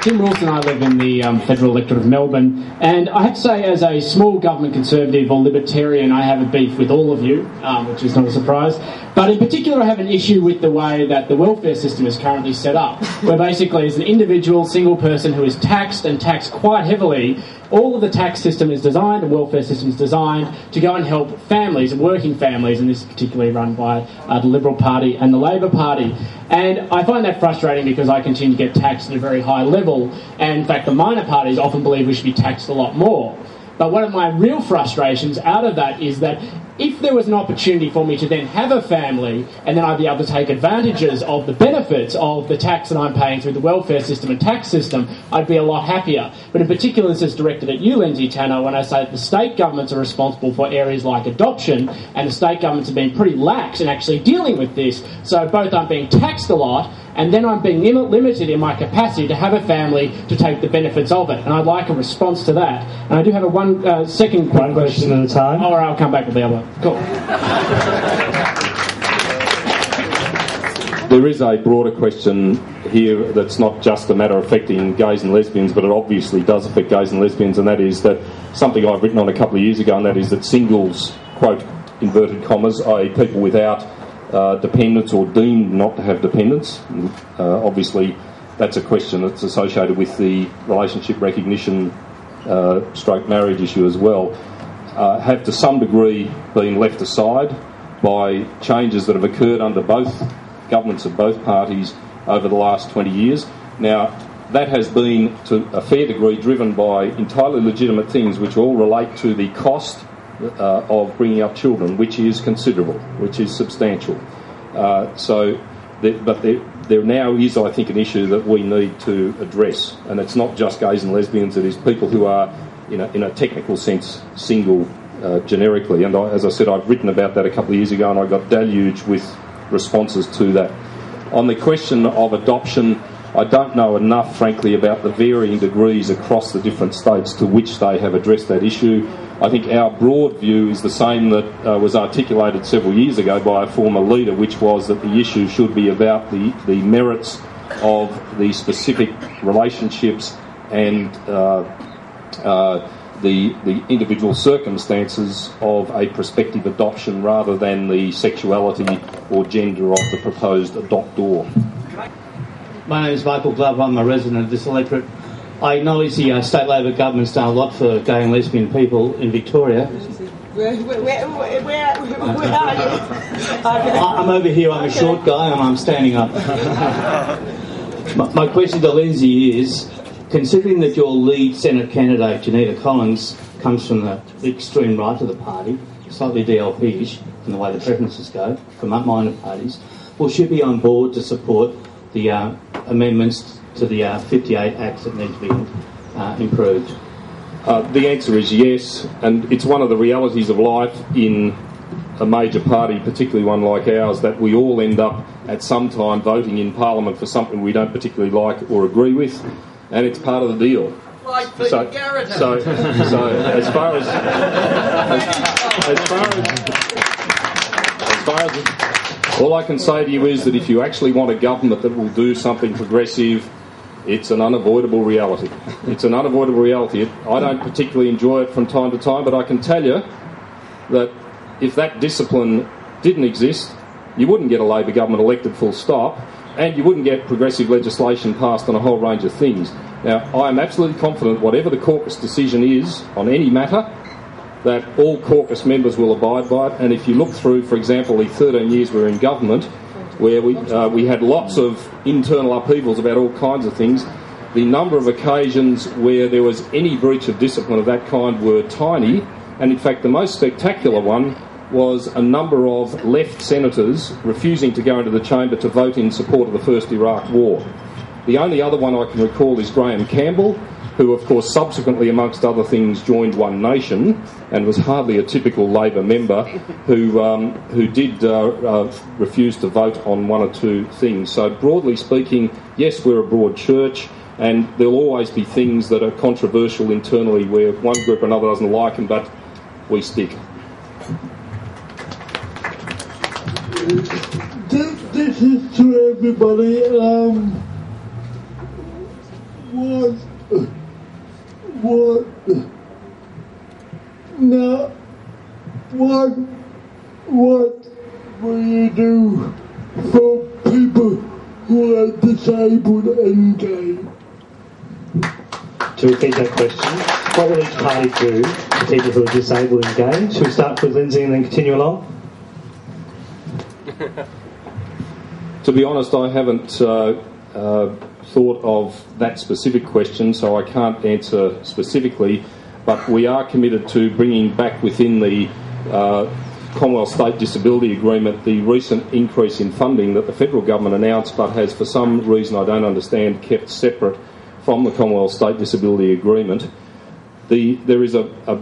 Tim Wilson and I live in the federal electorate of Melbourne, and I have to say, as a small government conservative or libertarian, I have a beef with all of you, which is not a surprise. But in particular, I have an issue with the way that the welfare system is currently set up, where basically as an individual, single person who is taxed and taxed quite heavily, all of the tax system is designed, the welfare system is designed to go and help families, working families, and this is particularly run by the Liberal Party and the Labor Party. And I find that frustrating because I continue to get taxed at a very high level, and in fact the minor parties often believe we should be taxed a lot more. But one of my real frustrations out of that is that if there was an opportunity for me to then have a family and then I'd be able to take advantages of the benefits of the tax that I'm paying through the welfare system and tax system, I'd be a lot happier. But in particular, this is directed at you, Lindsay Tanner, when I say that the state governments are responsible for areas like adoption, and the state governments have been pretty lax in actually dealing with this. So both I'm being taxed a lot, and then I'm being limited in my capacity to have a family to take the benefits of it. And I'd like a response to that. And I do have a second quick question at a time. Or I'll come back with the other one. Cool. There is a broader question here that's not just a matter affecting gays and lesbians, but it obviously does affect gays and lesbians, and that is that something I've written on a couple of years ago, and that is that singles, quote, inverted commas, i.e. people without dependents or deemed not to have dependents. Obviously, that's a question that's associated with the relationship recognition stroke marriage issue as well, have to some degree been left aside by changes that have occurred under both governments of both parties over the last 20 years. Now, that has been to a fair degree driven by entirely legitimate things which all relate to the cost of bringing up children, which is considerable, which is substantial. But there now is, I think, an issue that we need to address, and it's not just gays and lesbians, it is people who are, in a technical sense, single generically. And as I said, I've written about that a couple of years ago, and I got deluged with responses to that. On the question of adoption, I don't know enough, frankly, about the varying degrees across the different states to which they have addressed that issue. I think our broad view is the same that was articulated several years ago by a former leader, which was that the issue should be about the merits of the specific relationships and the individual circumstances of a prospective adoption rather than the sexuality or gender of the proposed adoptor. My name is Michael Glover. I'm a resident of this electorate. I acknowledge the state Labor government's done a lot for gay and lesbian people in Victoria. Where are you? I'm over here. I'm a short guy and I'm standing up. My question to Lindsay is, considering that your lead Senate candidate, Janita Collins, comes from the extreme right of the party, slightly DLP-ish in the way the preferences go, from minor parties, will she be on board to support the amendments to the 58 Acts that need to be improved? The answer is yes, and it's one of the realities of life in a major party, particularly one like ours, that we all end up at some time voting in Parliament for something we don't particularly like or agree with, and it's part of the deal. Like Peter Garrett. So as far as all I can say to you is that if you actually want a government that will do something progressive, it's an unavoidable reality. It's an unavoidable reality. I don't particularly enjoy it from time to time, but I can tell you that if that discipline didn't exist, you wouldn't get a Labor government elected full stop, and you wouldn't get progressive legislation passed on a whole range of things. Now, I am absolutely confident whatever the caucus decision is on any matter, that all caucus members will abide by it. And if you look through, for example, the 13 years we were in government, where we had lots of internal upheavals about all kinds of things, the number of occasions where there was any breach of discipline of that kind were tiny. And in fact, the most spectacular one was a number of left senators refusing to go into the chamber to vote in support of the First Iraq War. The only other one I can recall is Graham Campbell, who of course subsequently, amongst other things, joined One Nation and was hardly a typical Labor member, who did refuse to vote on one or two things. So broadly speaking, yes, we're a broad church, and there'll always be things that are controversial internally where one group or another doesn't like them, but we stick. This is to everybody. What will you do for people who are disabled and gay? To repeat that question, what will each party do for people who are disabled and gay? Should we start with Lindsay and then continue along? To be honest, I haven't thought of that specific question, so I can't answer specifically, but we are committed to bringing back within the Commonwealth State Disability Agreement the recent increase in funding that the federal government announced but has, for some reason I don't understand, kept separate from the Commonwealth State Disability Agreement. There is a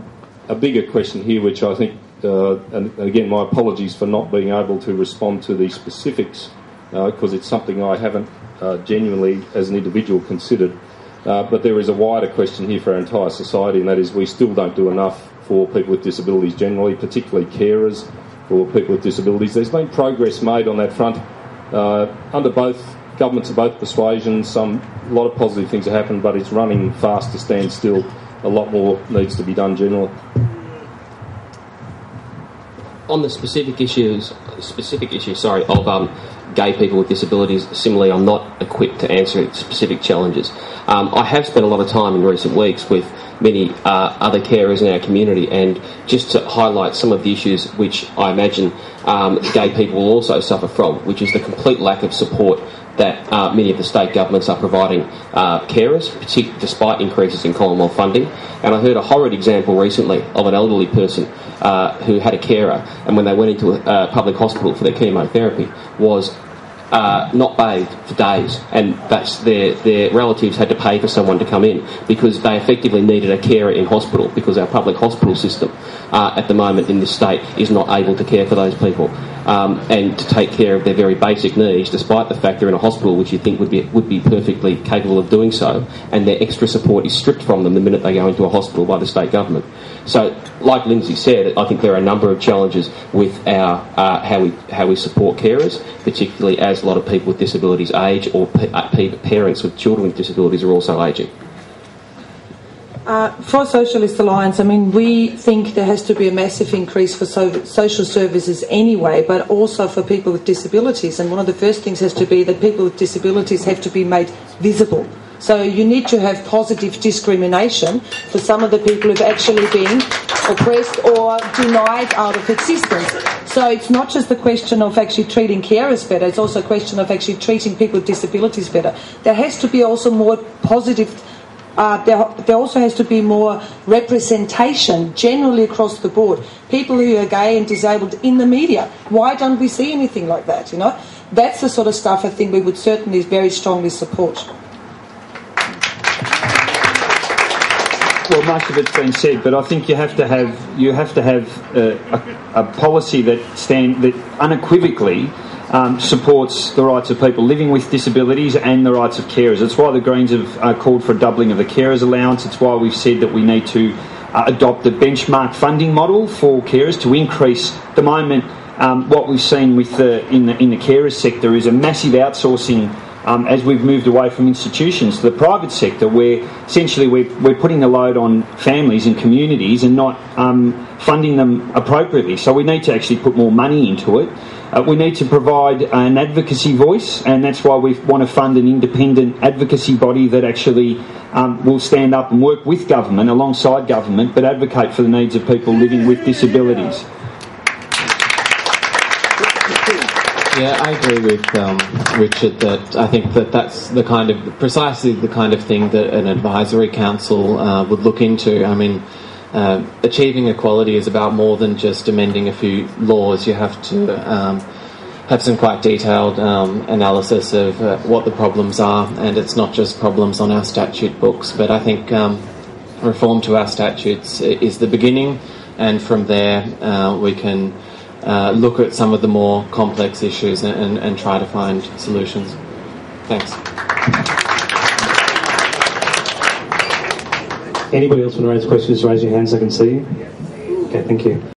bigger question here which I think, and again my apologies for not being able to respond to the specifics because it's something I haven't genuinely as an individual considered, but there is a wider question here for our entire society, and that is we still don't do enough for people with disabilities generally, particularly carers for people with disabilities. There's been progress made on that front under both governments of both persuasions. A lot of positive things have happened, but it's running fast to stand still. A lot more needs to be done generally. On the specific issue, of gay people with disabilities, similarly, I'm not equipped to answer specific challenges. I have spent a lot of time in recent weeks with many other carers in our community, and just to highlight some of the issues which I imagine gay people will also suffer from, which is the complete lack of support that many of the state governments are providing carers, despite increases in Commonwealth funding. And I heard a horrid example recently of an elderly person who had a carer, and when they went into a public hospital for their chemotherapy, was not bathed for days, and that's their relatives had to pay for someone to come in because they effectively needed a carer in hospital, because our public hospital system at the moment in this state is not able to care for those people and to take care of their very basic needs, despite the fact they're in a hospital which you think would be perfectly capable of doing so, and their extra support is stripped from them the minute they go into a hospital by the state government. So, like Lindsay said, I think there are a number of challenges with our how we support carers, particularly as a lot of people with disabilities age, or parents with children with disabilities are also ageing. For Socialist Alliance, I mean, we think there has to be a massive increase for social services anyway, but also for people with disabilities. And one of the first things has to be that people with disabilities have to be made visible. So you need to have positive discrimination for some of the people who've actually been oppressed or denied out of existence. So it's not just a question of actually treating carers better, it's also a question of actually treating people with disabilities better. There has to be also more positive, there also has to be more representation generally across the board. People who are gay and disabled in the media. Why don't we see anything like that, you know? That's the sort of stuff I think we would certainly very strongly support. Well, much of it's been said, but I think you have to have a policy that unequivocally supports the rights of people living with disabilities and the rights of carers. It's why the Greens have called for a doubling of the carers allowance. It's why we've said that we need to adopt a benchmark funding model for carers to increase. At the moment, what we've seen with in the carers sector is a massive outsourcing. As we've moved away from institutions to the private sector, where essentially we're putting the load on families and communities and not funding them appropriately. So we need to actually put more money into it. We need to provide an advocacy voice, and that's why we want to fund an independent advocacy body that actually will stand up and work with government, alongside government, but advocate for the needs of people living with disabilities. Yeah, I agree with Richard that I think that's precisely the kind of thing that an advisory council would look into. I mean, achieving equality is about more than just amending a few laws. You have to have some quite detailed analysis of what the problems are, and it's not just problems on our statute books, but I think reform to our statutes is the beginning, and from there we can look at some of the more complex issues and try to find solutions. Thanks. Anybody else want to raise questions? Raise your hands, I can see you. Okay, thank you.